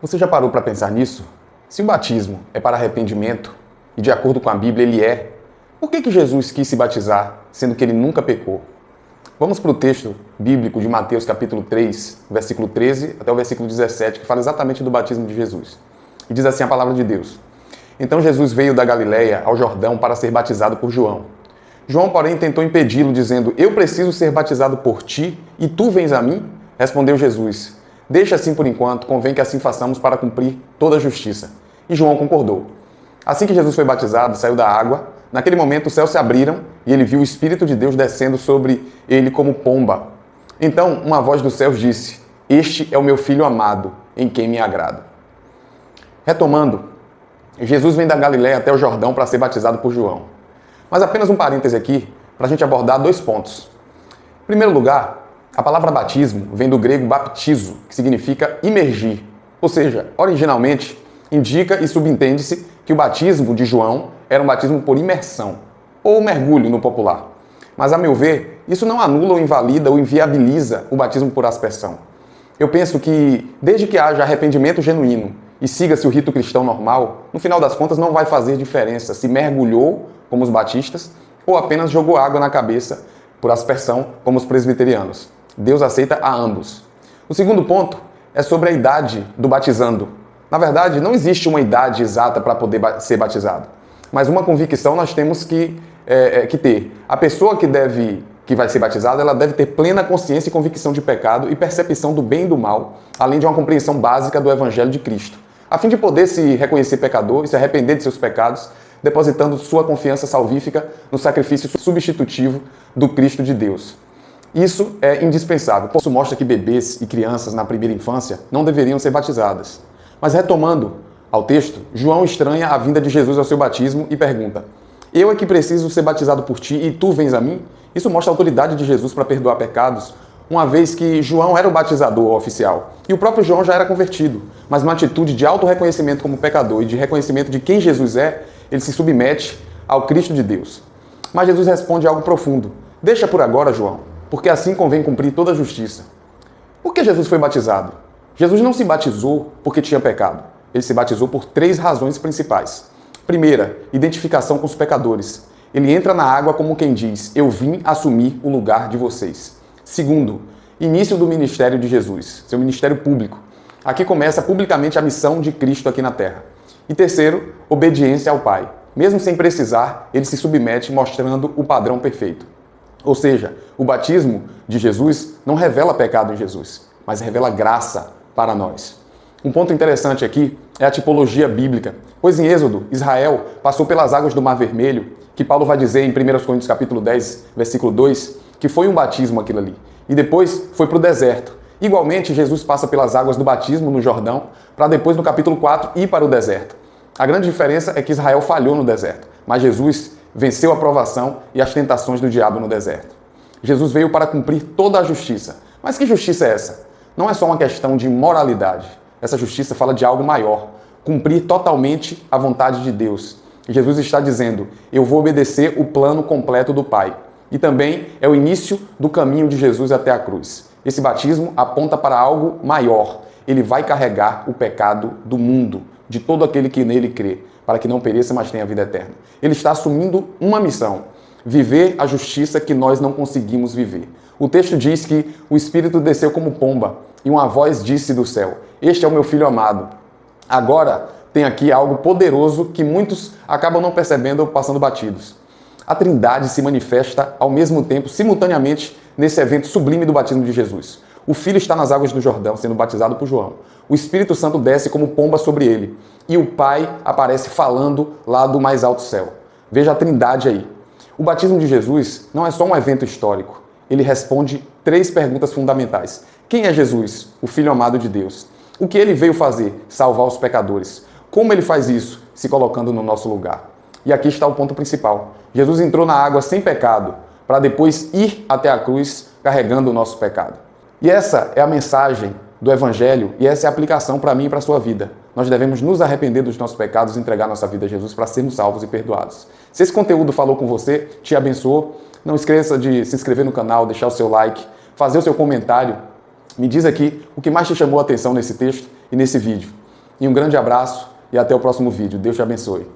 Você já parou para pensar nisso? Se o batismo é para arrependimento, e de acordo com a Bíblia ele é, por que Jesus quis se batizar, sendo que ele nunca pecou? Vamos para o texto bíblico de Mateus capítulo 3, versículo 13 até o versículo 17, que fala exatamente do batismo de Jesus. E diz assim a palavra de Deus. Então Jesus veio da Galileia ao Jordão para ser batizado por João. João, porém, tentou impedi-lo, dizendo: Eu preciso ser batizado por ti, e tu vens a mim? Respondeu Jesus: Deixa assim por enquanto, convém que assim façamos para cumprir toda a justiça. E João concordou. Assim que Jesus foi batizado, saiu da água. Naquele momento os céus se abriram e ele viu o Espírito de Deus descendo sobre ele como pomba. Então uma voz dos céus disse: Este é o meu Filho amado, em quem me agrado. Retomando, Jesus vem da Galileia até o Jordão para ser batizado por João. Mas apenas um parêntese aqui, para a gente abordar dois pontos. Em primeiro lugar, a palavra batismo vem do grego baptizo, que significa imergir. Ou seja, originalmente, indica e subentende-se que o batismo de João era um batismo por imersão, ou mergulho no popular. Mas, a meu ver, isso não anula ou invalida ou inviabiliza o batismo por aspersão. Eu penso que, desde que haja arrependimento genuíno e siga-se o rito cristão normal, no final das contas não vai fazer diferença se mergulhou, como os batistas, ou apenas jogou água na cabeça por aspersão, como os presbiterianos. Deus aceita a ambos. O segundo ponto é sobre a idade do batizando. Na verdade, não existe uma idade exata para poder ser batizado, mas uma convicção nós temos que ter. A pessoa que vai ser batizada, ela deve ter plena consciência e convicção de pecado e percepção do bem e do mal, além de uma compreensão básica do Evangelho de Cristo, a fim de poder se reconhecer pecador e se arrepender de seus pecados, depositando sua confiança salvífica no sacrifício substitutivo do Cristo de Deus. Isso é indispensável. Isso mostra que bebês e crianças na primeira infância não deveriam ser batizadas. Mas retomando ao texto, João estranha a vinda de Jesus ao seu batismo e pergunta: Eu é que preciso ser batizado por ti e tu vens a mim? Isso mostra a autoridade de Jesus para perdoar pecados, uma vez que João era o batizador oficial. E o próprio João já era convertido, mas numa atitude de auto-reconhecimento como pecador e de reconhecimento de quem Jesus é, ele se submete ao Cristo de Deus. Mas Jesus responde algo profundo: Deixa por agora, João, porque assim convém cumprir toda a justiça. Por que Jesus foi batizado? Jesus não se batizou porque tinha pecado. Ele se batizou por 3 razões principais. Primeira, identificação com os pecadores. Ele entra na água como quem diz: Eu vim assumir o lugar de vocês. Segundo, início do ministério de Jesus, seu ministério público. Aqui começa publicamente a missão de Cristo aqui na terra. E terceiro, obediência ao Pai. Mesmo sem precisar, ele se submete mostrando o padrão perfeito. Ou seja, o batismo de Jesus não revela pecado em Jesus, mas revela graça para nós. Um ponto interessante aqui é a tipologia bíblica, pois em Êxodo, Israel passou pelas águas do Mar Vermelho, que Paulo vai dizer em 1 Coríntios capítulo 10, versículo 2, que foi um batismo aquilo ali. E depois foi para o deserto. Igualmente, Jesus passa pelas águas do batismo no Jordão, para depois, no capítulo 4, ir para o deserto. A grande diferença é que Israel falhou no deserto, mas Jesus venceu a provação e as tentações do diabo no deserto. Jesus veio para cumprir toda a justiça. Mas que justiça é essa? Não é só uma questão de moralidade. Essa justiça fala de algo maior, cumprir totalmente a vontade de Deus. Jesus está dizendo: eu vou obedecer o plano completo do Pai. E também é o início do caminho de Jesus até a cruz. Esse batismo aponta para algo maior. Ele vai carregar o pecado do mundo, de todo aquele que nele crê, para que não pereça, mas tenha vida eterna. Ele está assumindo uma missão: viver a justiça que nós não conseguimos viver. O texto diz que o Espírito desceu como pomba e uma voz disse do céu: Este é o meu Filho amado. Agora tem aqui algo poderoso que muitos acabam não percebendo ou passando batidos. A Trindade se manifesta ao mesmo tempo, simultaneamente, nesse evento sublime do batismo de Jesus. O Filho está nas águas do Jordão, sendo batizado por João. O Espírito Santo desce como pomba sobre ele. E o Pai aparece falando lá do mais alto céu. Veja a Trindade aí. O batismo de Jesus não é só um evento histórico. Ele responde 3 perguntas fundamentais. Quem é Jesus, o Filho amado de Deus? O que ele veio fazer? Salvar os pecadores. Como ele faz isso? Se colocando no nosso lugar. E aqui está o ponto principal. Jesus entrou na água sem pecado, para depois ir até a cruz carregando o nosso pecado. E essa é a mensagem do Evangelho e essa é a aplicação para mim e para a sua vida. Nós devemos nos arrepender dos nossos pecados e entregar nossa vida a Jesus para sermos salvos e perdoados. Se esse conteúdo falou com você, te abençoou, não esqueça de se inscrever no canal, deixar o seu like, fazer o seu comentário. Me diz aqui o que mais te chamou a atenção nesse texto e nesse vídeo. E um grande abraço e até o próximo vídeo. Deus te abençoe.